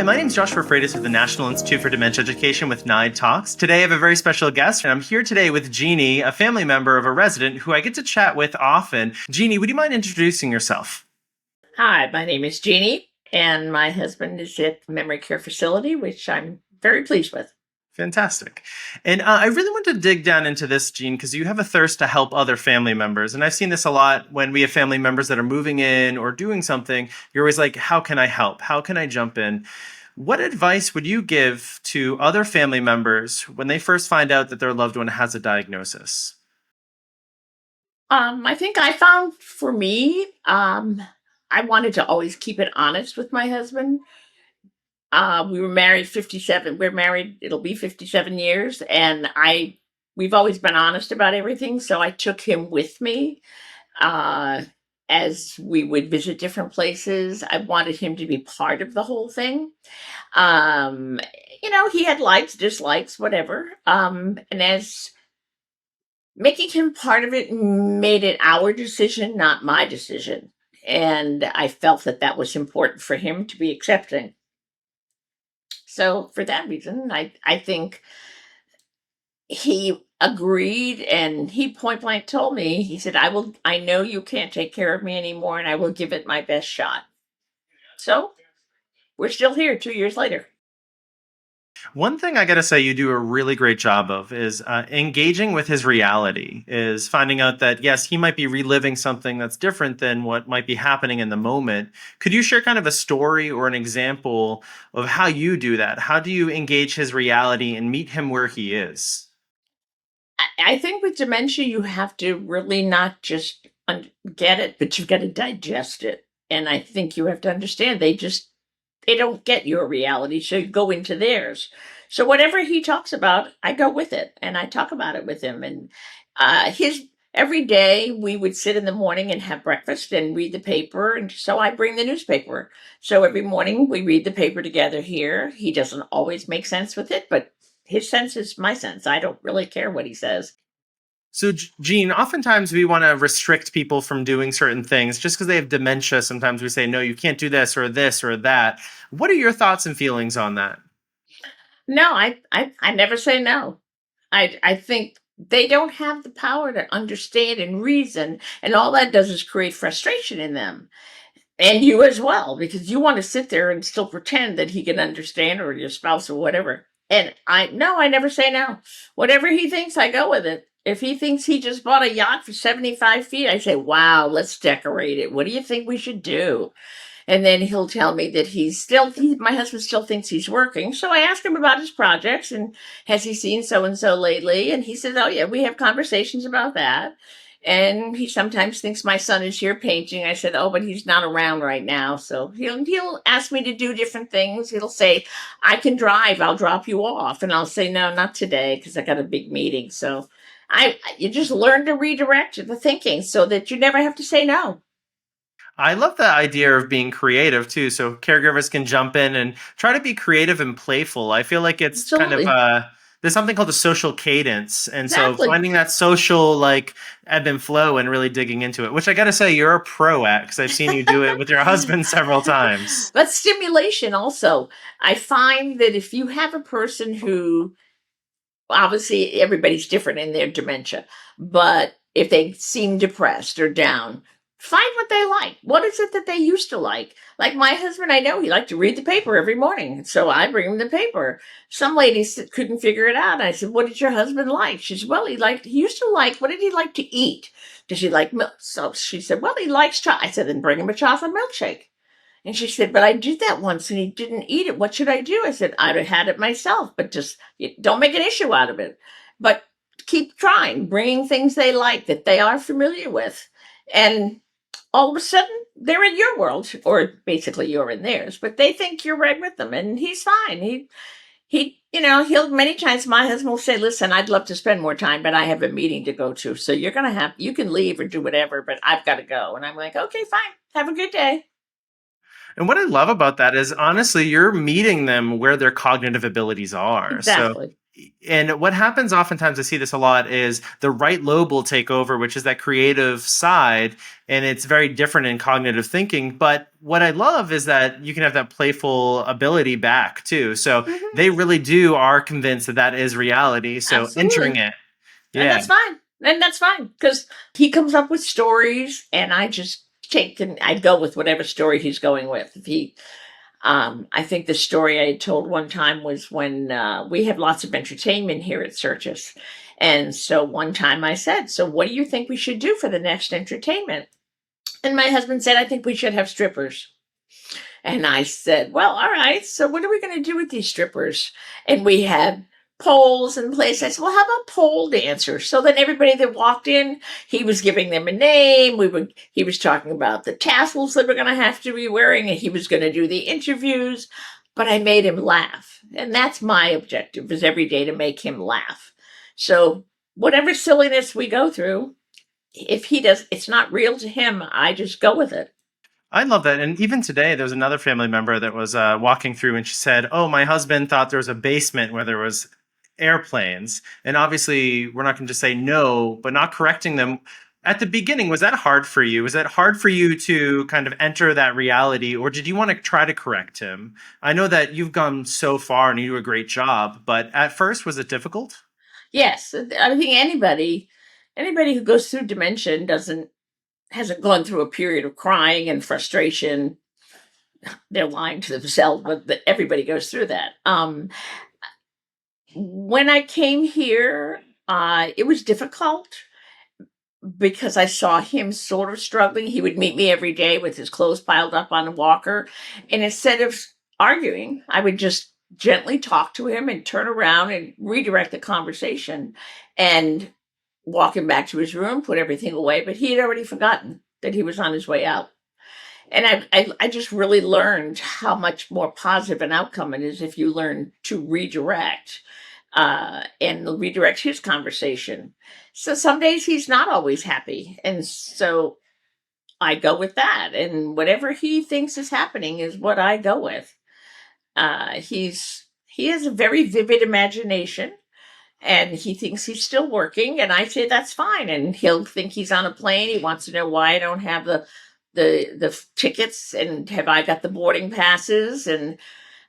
Hi, my name is Joshua Freitas with the National Institute for Dementia Education with NIDE Talks. Today I have a very special guest, and I'm here today with Jeannie, a family member of a resident who I get to chat with often. Jeannie, would you mind introducing yourself? Hi, my name is Jeannie, and my husband is at the memory care facility, which I'm very pleased with. Fantastic. And I really want to dig down into this, Jean, because you have a thirst to help other family members. And I've seen this a lot when we have family members that are moving in or doing something. You're always like, how can I help? How can I jump in? What advice would you give to other family members when they first find out that their loved one has a diagnosis? I think I found for me, I wanted to always keep it honest with my husband. We were married 57. We're married, it'll be 57 years, and we've always been honest about everything. So I took him with me uh, as we would visit different places. I wanted him to be part of the whole thing. Um, he had likes, dislikes, whatever. And as making him part of it made it our decision, not my decision. And I felt that that was important for him to be accepting. So for that reason, I think he agreed, and he point blank told me, he said, I know you can't take care of me anymore, and I will give it my best shot. So we're still here 2 years later. One thing I got to say you do a really great job of is engaging with his reality, is finding out that, yes, he might be reliving something that's different than what might be happening in the moment. Could you share kind of a story or an example of how you do that? How do you engage his reality and meet him where he is? I think with dementia, you have to really not just get it, but you've got to digest it. And I think you have to understand they don't get your reality, so you go into theirs. So whatever he talks about, I go with it, and I talk about it with him. And his every day we would sit in the morning and have breakfast and read the paper, and so I bring the newspaper. So every morning we read the paper together here. He doesn't always make sense with it, but his sense is my sense. I don't really care what he says. So, Gene, oftentimes we want to restrict people from doing certain things just because they have dementia. Sometimes we say, no, you can't do this or that. What are your thoughts and feelings on that? No, I never say no. I think they don't have the power to understand and reason, and all that does is create frustration in them. And you as well, because you want to sit there and still pretend that he can understand, or your spouse or whatever. And I never say no. Whatever he thinks, I go with it. If he thinks he just bought a yacht for 75 feet, I say, wow, let's decorate it. What do you think we should do? And then he'll tell me that my husband still thinks he's working. So I ask him about his projects and has he seen so and so lately? And he says, oh, yeah, we have conversations about that. And he sometimes thinks my son is here painting. I said, oh, but he's not around right now. So he'll ask me to do different things. He'll say, I can drive. I'll drop you off. And I'll say, no, not today because I got a big meeting. So you just learn to redirect the thinking so that you never have to say no. I love the idea of being creative too. So caregivers can jump in and try to be creative and playful. I feel like it's kind of Absolutely. there's something called the social cadence. And so Exactly. finding that social like ebb and flow and really digging into it, which I got to say you're a pro at because I've seen you do it with your husband several times. But stimulation also. I find that if you have a person who, obviously everybody's different in their dementia, but if they seem depressed or down, find what they like. What is it that they used to like? Like my husband, I know he liked to read the paper every morning, so I bring him the paper. Some ladies couldn't figure it out. I said, what did your husband like? She said, well, he used to like, what did he like to eat? Does he like milk? So she said, well, he likes chocolate. I said, then bring him a chocolate milkshake. And she said, but I did that once and he didn't eat it. What should I do? I said, I'd have had it myself, but just don't make an issue out of it. But keep trying, bringing things they like that they are familiar with. And all of a sudden, they're in your world, or basically you're in theirs, but they think you're right with them. And he's fine. He'll many times my husband will say, listen, I'd love to spend more time, but I have a meeting to go to. So you can leave or do whatever, but I've got to go. And I'm like, okay, fine. Have a good day. And what I love about that is honestly, you're meeting them where their cognitive abilities are. So Exactly. And what happens oftentimes, I see this a lot, is the right lobe will take over, which is that creative side, and it's very different in cognitive thinking. But what I love is that you can have that playful ability back too. So Mhm. they really do are convinced that that is reality. So entering Absolutely. it, And yeah. that's fine. And that's fine because he comes up with stories, and I just take and I go with whatever story he's going with. If he, I think the story I told one time was when we have lots of entertainment here at Searchus. And so one time I said, "So what do you think we should do for the next entertainment?" And my husband said, "I think we should have strippers." And I said, "Well, all right. So what are we going to do with these strippers?" And we had poles in place. I said, "Well, how about pole dancers?" So then everybody that walked in, he was giving them a name. He was talking about the tassels that we're going to have to be wearing, and he was going to do the interviews. But I made him laugh, and that's my objective: is every day to make him laugh. So whatever silliness we go through, if he does, it's not real to him. I just go with it. I love that. And even today, there was another family member that was walking through, and she said, "Oh, my husband thought there was a basement where there was airplanes." And obviously, we're not going to just say no, but not correcting them. At the beginning, was that hard for you? Was that hard for you to kind of enter that reality, or did you want to try to correct him? I know that you've gone so far and you do a great job, but at first, was it difficult? Yes, I think anybody who goes through dementia doesn't hasn't gone through a period of crying and frustration. They're lying to themselves, but everybody goes through that. When I came here, it was difficult because I saw him sort of struggling. He would meet me every day with his clothes piled up on a walker, and instead of arguing, I would just gently talk to him and turn around and redirect the conversation and walk him back to his room, put everything away. But he had already forgotten that he was on his way out. And I just really learned how much more positive an outcome it is if you learn to redirect and redirect his conversation. So some days he's not always happy, and so I go with that, and whatever he thinks is happening is what I go with. He has a very vivid imagination, and he thinks he's still working, and I say that's fine, and he'll think he's on a plane. He wants to know why I don't have the tickets, and have I got the boarding passes. And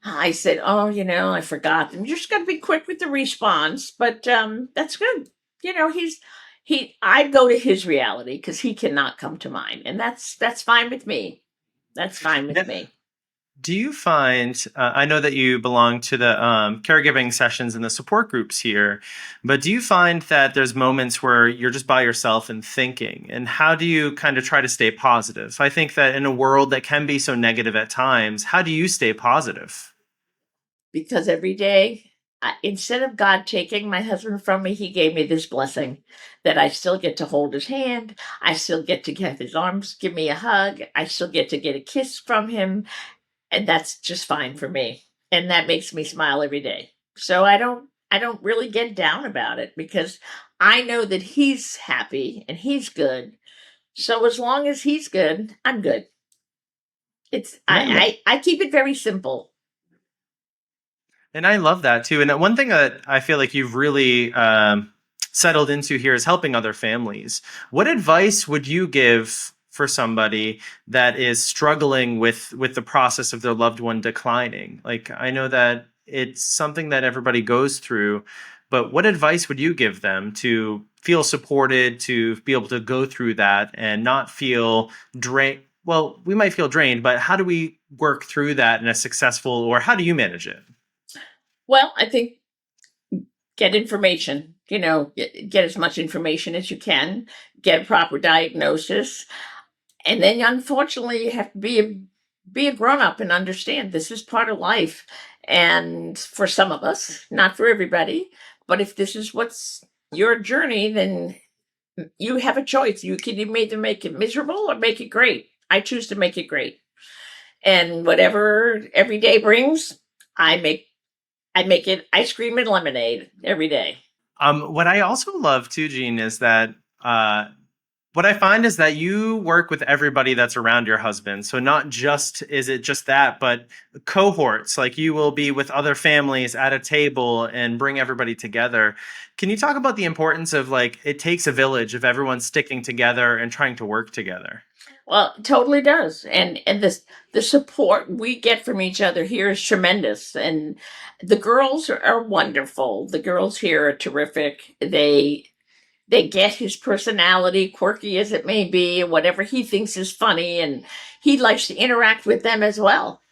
I said, "Oh, I forgot." And you just got to be quick with the response, but that's good. He I go to his reality because he cannot come to mine, and that's fine with me. That's fine with me. Do you find, I know that you belong to the caregiving sessions and the support groups here, but do you find that there's moments where you're just by yourself and thinking? And how do you kind of try to stay positive? I think that in a world that can be so negative at times, how do you stay positive? Because every day, instead of God taking my husband from me, he gave me this blessing that I still get to hold his hand. I still get to have his arms give me a hug. I still get to get a kiss from him. And that's just fine for me. And that makes me smile every day. So I don't really get down about it because I know that he's happy and he's good. So as long as he's good, I'm good. It's Yeah. I keep it very simple. And I love that too. And one thing that I feel like you've really settled into here is helping other families. What advice would you give for somebody that is struggling with the process of their loved one declining? Like, I know that it's something that everybody goes through, but what advice would you give them to feel supported, to be able to go through that and not feel drained? Well, we might feel drained, but how do we work through that in a successful, or how do you manage it? Well, I think get information, get as much information as you can, get a proper diagnosis, and then unfortunately you have to be a grown up and understand this is part of life. And for some of us, not for everybody, but if this is what's your journey, then you have a choice. You can either make it miserable or make it great. I choose to make it great. And whatever every day brings, I make I make it ice cream and lemonade every day. What I also love too, Gene, is that What I find is that you work with everybody that's around your husband. So not just is it just that, but cohorts, like you will be with other families at a table and bring everybody together. Can you talk about the importance of like it takes a village of everyone sticking together and trying to work together? Well, it totally does. And this the support we get from each other here is tremendous. And the girls are wonderful. The girls here are terrific. They get his personality, quirky as it may be, whatever he thinks is funny, and he likes to interact with them as well.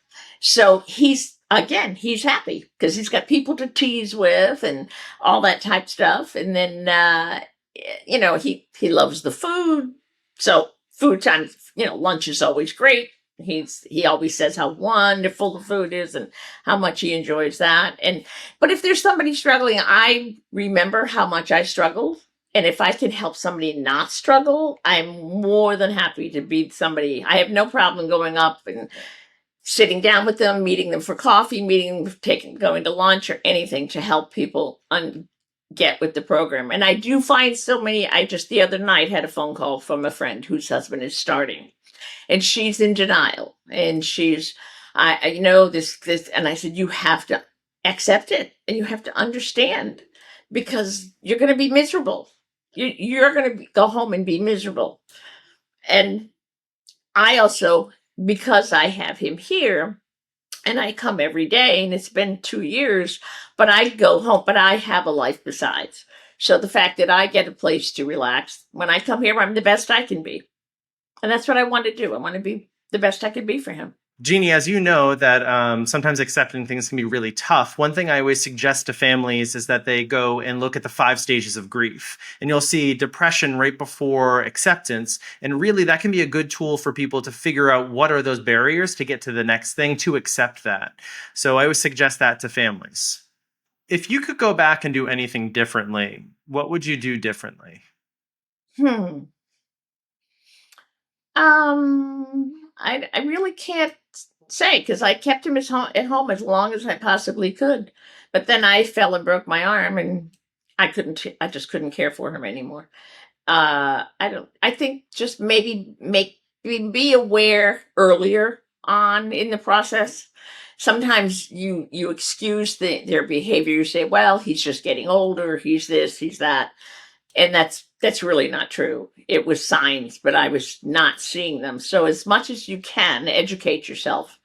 So he's happy because he's got people to tease with and all that type stuff. And then he loves the food. So food time, lunch is always great. He always says how wonderful the food is and how much he enjoys that. And but if there's somebody struggling, I remember how much I struggled. And if I can help somebody not struggle, I'm more than happy to be somebody. I have no problem going up and sitting down with them, meeting them for coffee, going to lunch or anything to help people get with the program. And I do find so many. I just the other night had a phone call from a friend whose husband is starting, and she's in denial, and I know this, and I said you have to accept it, and you have to understand because you're going to be miserable. You're going to go home and be miserable, and I also, because I have him here and I come every day and it's been 2 years, but I go home, but I have a life besides. So the fact that I get a place to relax, when I come here, I'm the best I can be. And that's what I want to do. I want to be the best I can be for him. Jeannie, as you know, that sometimes accepting things can be really tough. One thing I always suggest to families is that they go and look at the 5 stages of grief. And you'll see depression right before acceptance. And really, that can be a good tool for people to figure out what are those barriers to get to the next thing to accept that. So I always suggest that to families. If you could go back and do anything differently, what would you do differently? Hmm. I really can't say because I kept him at home as long as I possibly could. But then I fell and broke my arm, and I just couldn't care for him anymore. I think just maybe be aware earlier on in the process. Sometimes you excuse their behavior. You say, well, he's just getting older. He's this, he's that. And that's really not true. It was signs, but I was not seeing them. So as much as you can, educate yourself,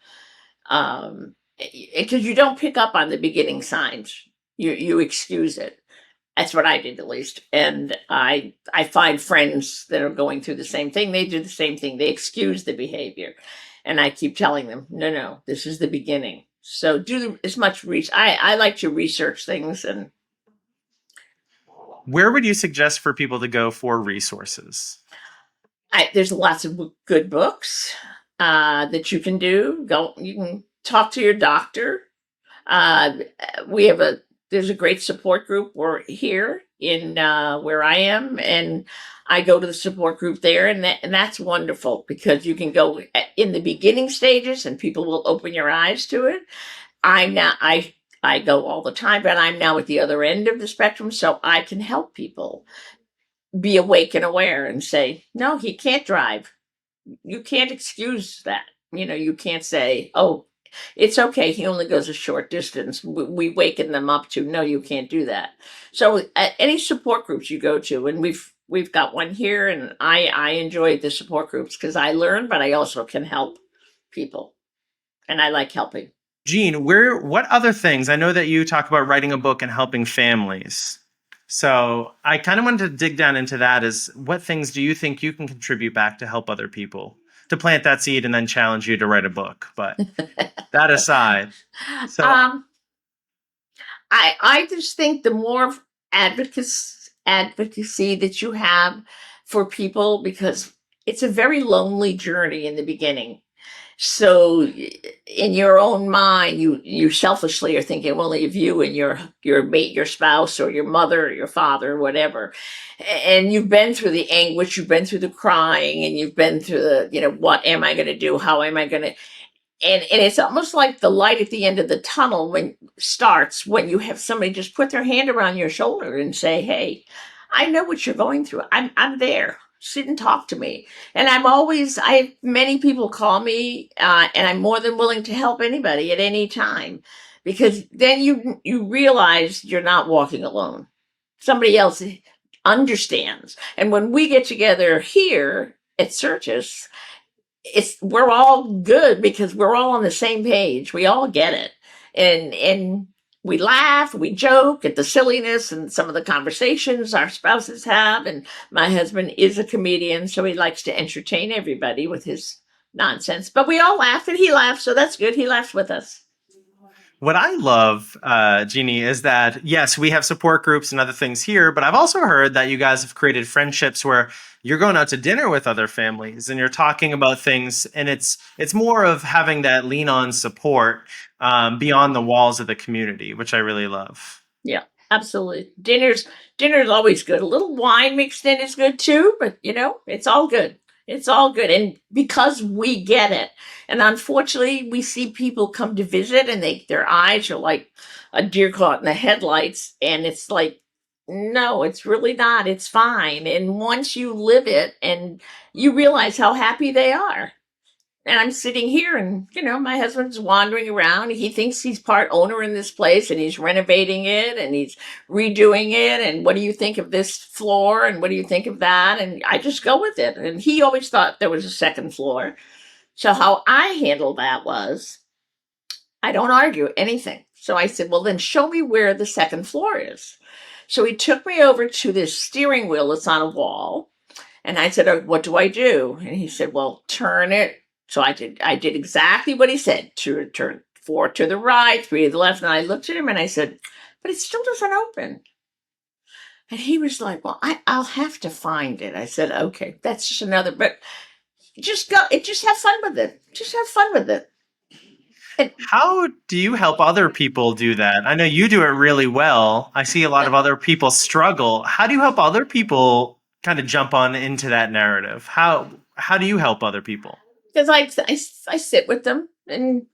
because you don't pick up on the beginning signs. You excuse it. That's what I did, at least. And I find friends that are going through the same thing. They do the same thing. They excuse the behavior, and I keep telling them, no, this is the beginning. So do as much research. I like to research things, and Where would you suggest for people to go for resources? there's lots of good books that you can do. You can talk to your doctor. Uh, we have there's a great support group here in where I am, and I go to the support group there, and that's wonderful because you can go in the beginning stages, and people will open your eyes to it. I go all the time, but I'm now at the other end of the spectrum, so I can help people be awake and aware and say, no, he can't drive. You can't excuse that. You can't say, oh, it's okay. He only goes a short distance. We waken them up to, no, you can't do that. So any support groups you go to, and we've got one here, and I enjoy the support groups because I learn, but I also can help people, and I like helping. Jean, what other things? I know that you talk about writing a book and helping families. So I kind of wanted to dig down into that. Is what things do you think you can contribute back to help other people? To plant that seed and then challenge you to write a book. But that aside, so um, I just think the more advocacy that you have for people, because it's a very lonely journey in the beginning. So in your own mind, you selfishly are thinking only of you and your mate, your spouse, or your mother, or your father, or whatever. And you've been through the anguish, you've been through the crying, and you've been through what am I going to do? How am I going to? And it's almost like the light at the end of the tunnel when you have somebody just put their hand around your shoulder and say, hey, I know what you're going through. I'm there. sit and talk to me. And I have many people call me, and I'm more than willing to help anybody at any time, because then you realize you're not walking alone. Somebody else understands. And when we get together here at Searches, we're all good because we're all on the same page. We all get it. And we laugh, we joke at the silliness and some of the conversations our spouses have. And my husband is a comedian, so he likes to entertain everybody with his nonsense. But we all laugh and he laughs, so that's good. He laughs with us. What I love, Jeannie, is that yes, we have support groups and other things here, but I've also heard that you guys have created friendships where you're going out to dinner with other families and you're talking about things, and it's more of having that lean on support beyond the walls of the community, which I really love. Yeah, absolutely. Dinner's always good. A little wine mixed in is good too, but it's all good. It's all good. And because we get it. And unfortunately, we see people come to visit and their eyes are like a deer caught in the headlights, and it's like, no, it's really not. It's fine. And once you live it and you realize how happy they are. And I'm sitting here, and my husband's wandering around. He thinks he's part owner in this place, and he's renovating it and he's redoing it. And what do you think of this floor? And what do you think of that? And I just go with it. And he always thought there was a second floor. So how I handled that was, I don't argue anything. So I said, well, then show me where the second floor is. So he took me over to this steering wheel that's on a wall. And I said, "Oh, what do I do?" And he said, well, turn it. So I did exactly what he said. Turn 4 to the right, 3 to the left. And I looked at him and I said, but it still doesn't open. And he was like, well, I'll have to find it. I said, okay, that's just another, but just go, just have fun with it. Just have fun with it. And How do you help other people do that? I know you do it really well. I see a lot of other people struggle. How do you help other people kind of jump on into that narrative? How do you help other people? because I sit with them, and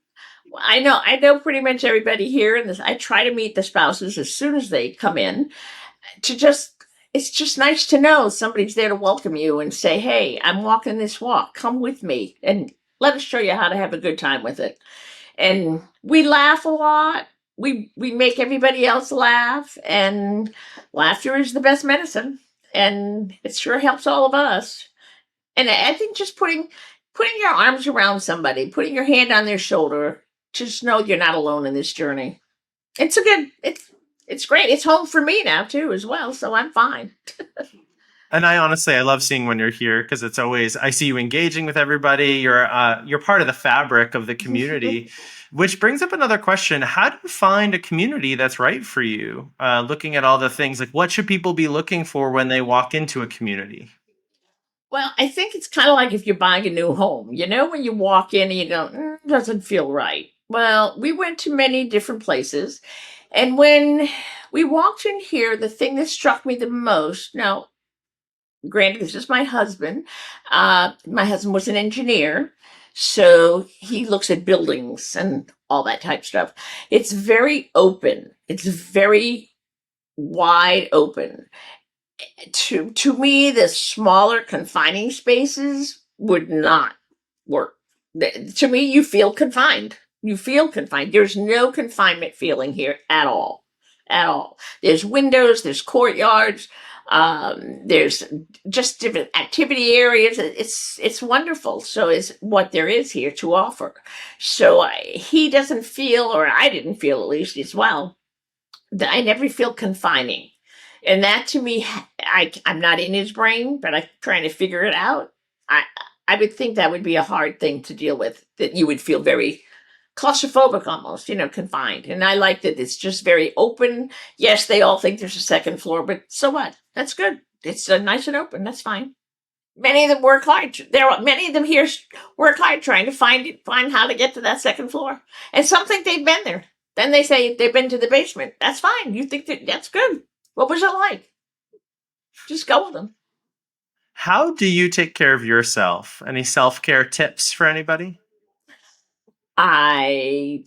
I know pretty much everybody here. And I try to meet the spouses as soon as they come in, to just it's just nice to know somebody's there to welcome you and say, hey, I'm walking this walk, come with me and let us show you how to have a good time with it. And we laugh a lot. We make everybody else laugh, and laughter is the best medicine, and it sure helps all of us. And I think just putting your arms around somebody, putting your hand on their shoulder, just know you're not alone in this journey. It's great. It's home for me now too as well, so I'm fine. And I love seeing when you're here because it's always I see you engaging with everybody. You're part of the fabric of the community, which brings up another question: how do you find a community that's right for you? Looking at all the things like what should people be looking for when they walk into a community? Well, I think it's kind of like if you're buying a new home. When you walk in and you go, doesn't feel right. Well, we went to many different places. And when we walked in here, the thing that struck me the most, now, granted, this is my husband. My husband was an engineer. So he looks at buildings and all that type of stuff. It's very open. It's very wide open. To me, the smaller confining spaces would not work. To me, you feel confined. You feel confined. There's no confinement feeling here at all. At all. There's windows, there's courtyards, there's just different activity areas. It's wonderful. So is what there is here to offer. So he doesn't feel, or I didn't feel at least as well, that I never feel confining. And that to me, I'm not in his brain, but I'm trying to figure it out. I I would think that would be a hard thing to deal with. That you would feel very claustrophobic, almost, confined. And I like that it's just very open. Yes, they all think there's a second floor, but so what? That's good. It's nice and open. That's fine. Many of them work hard. Many of them here work hard trying to find how to get to that second floor. And some think they've been there. Then they say they've been to the basement. That's fine. You think that's good. What was it like? Just go with them. How do you take care of yourself? Any self-care tips for anybody? I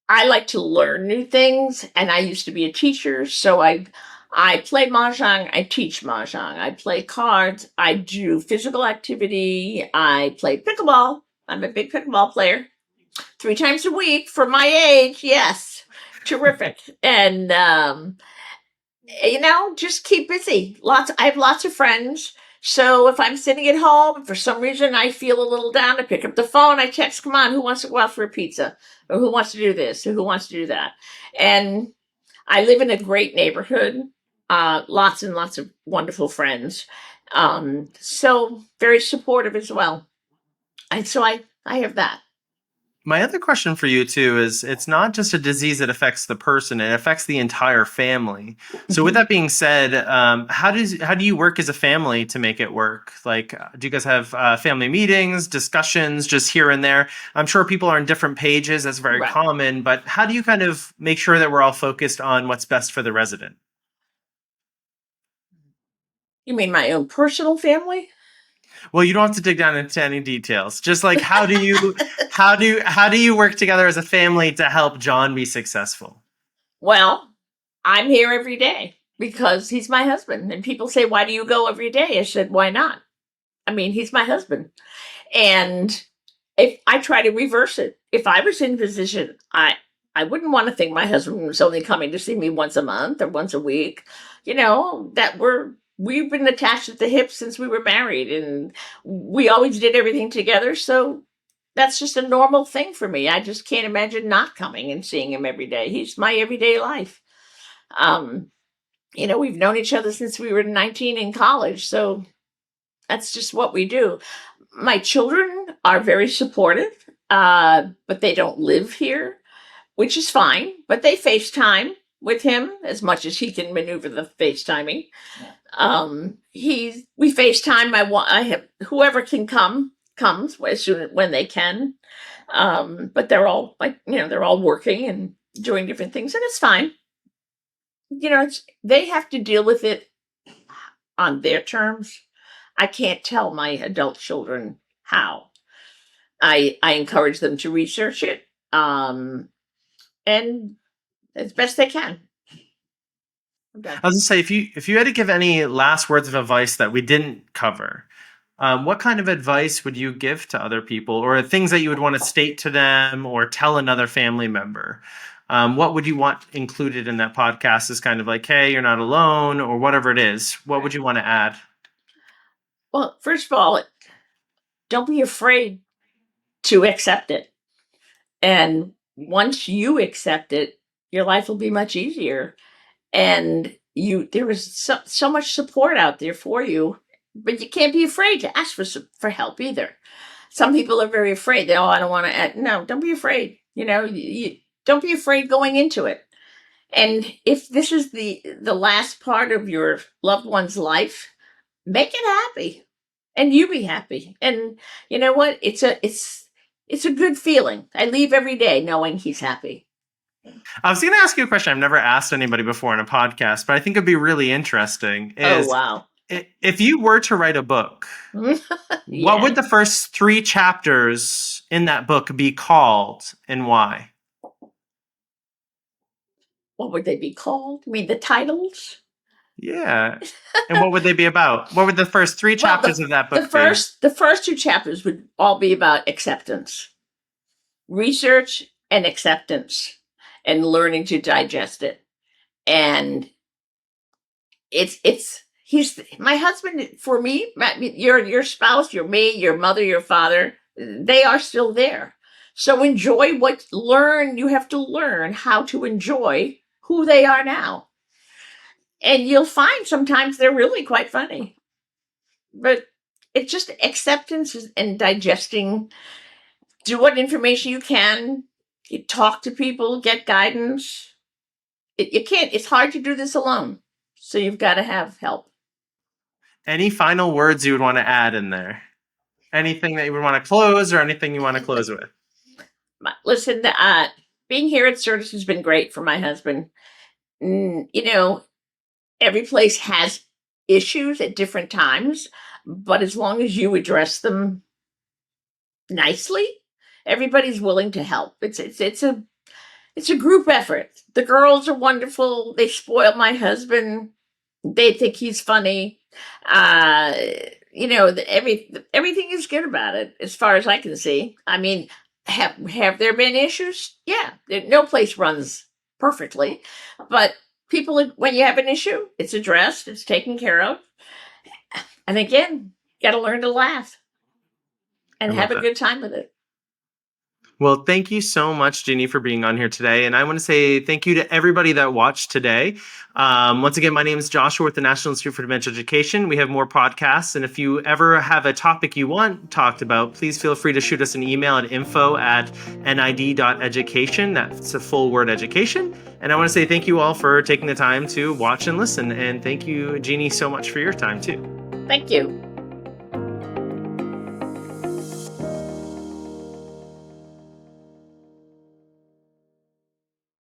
I like to learn new things, and I used to be a teacher, so I play mahjong. I teach mahjong. I play cards. I do physical activity. I play pickleball. I'm a big pickleball player. 3 times a week for my age. Yes, terrific. And just keep busy. I have lots of friends. So if I'm sitting at home, for some reason I feel a little down, I pick up the phone, I text, come on, who wants to go out for a pizza? Or who wants to do this? Or who wants to do that? And I live in a great neighborhood, lots and lots of wonderful friends. So very supportive as well. I have that. My other question for you too is it's not just a disease that affects the person, it affects the entire family. So with Mhm. that being said, how do you work as a family to make it work? Like, do you guys have family meetings, discussions, just here and there? I'm sure people are on different pages. That's very Right. common. But how do you kind of make sure that we're all focused on what's best for the resident? You mean my own personal family? Well, you don't have to dig down into any details. Just like how do you work together as a family to help John be successful? Well, I'm here every day because he's my husband. And people say, why do you go every day? I said, why not? I mean, he's my husband. And if I try to reverse it, if I was in position, I wouldn't want to think my husband was only coming to see me once a month or once a week. That we've been attached at the hip since we were married and we always did everything together. So that's just a normal thing for me. I just can't imagine not coming and seeing him every day. He's my everyday life. Um, we've known each other since we were 19 in college. So that's just what we do. My children are very supportive, but they don't live here, which is fine. But they FaceTime with him as much as he can maneuver the FaceTiming. We FaceTime. I have whoever can comes as soon when they can. But they're all they're all working and doing different things, and it's fine. They have to deal with it on their terms. I can't tell my adult children how. I encourage them to research it, and as best they can. I'm done. I was gonna say if you had to give any last words of advice that we didn't cover, what kind of advice would you give to other people, or things that you would want to state to them or tell another family member? What would you want included in that podcast? Is kind of like, hey, you're not alone, or whatever it is. What would Right. you want to add? Well, first of all, don't be afraid to accept it. And once you accept it, your life will be much easier. And there is so much support out there for you, but you can't be afraid to ask for help either. Some people are very afraid. I don't want to add. No, don't be afraid. Don't be afraid going into it. And if this is the last part of your loved one's life, make it happy, and you be happy. And you know what? It's a good feeling. I leave every day knowing he's happy. I was going to ask you a question I've never asked anybody before in a podcast, but I think it'd be really interesting. Oh Is wow. if you were to write a book, what would Yeah. the first 3 chapters in that book be called, and why? What would they be called? I mean, the titles. Yeah. And what would they be about? What would the first three Well, chapters of that book be? the first 2 chapters would all be about acceptance, research, and acceptance, and learning to digest it. And it's he's my husband for me. Your spouse, your me, your mother, your father. They are still there. So enjoy you have to learn how to enjoy who they are now. And you'll find sometimes they're really quite funny. But it's just acceptance and digesting. Do what information you can. You talk to people, get guidance. You can't. It's hard to do this alone. So you've got to have help. Any final words you would want to add in there? Anything that you would want to close, or anything you want to close with? Listen, being here at Certus has been great for my husband. You know, every place has issues at different times, but as long as you address them nicely, everybody's willing to help. It's a group effort. The girls are wonderful. They spoil my husband. They think he's funny. Uh, everything is good about it, as far as I can see. I mean, have there been issues? Yeah, no place runs perfectly, but people, when you have an issue, it's addressed, it's taken care of, and again, got to learn to laugh I and love have a that. good time with it. Well, thank you so much, Jeannie, for being on here today. And I want to say thank you to everybody that watched today. Once again, my name is Joshua with the National Institute for Dementia Education. We have more podcasts. And if you ever have a topic you want talked about, please feel free to shoot us an email at info@nid.education. That's a full word, education. And I want to say thank you all for taking the time to watch and listen. And thank you, Jeannie, so much for your time, too. Thank you.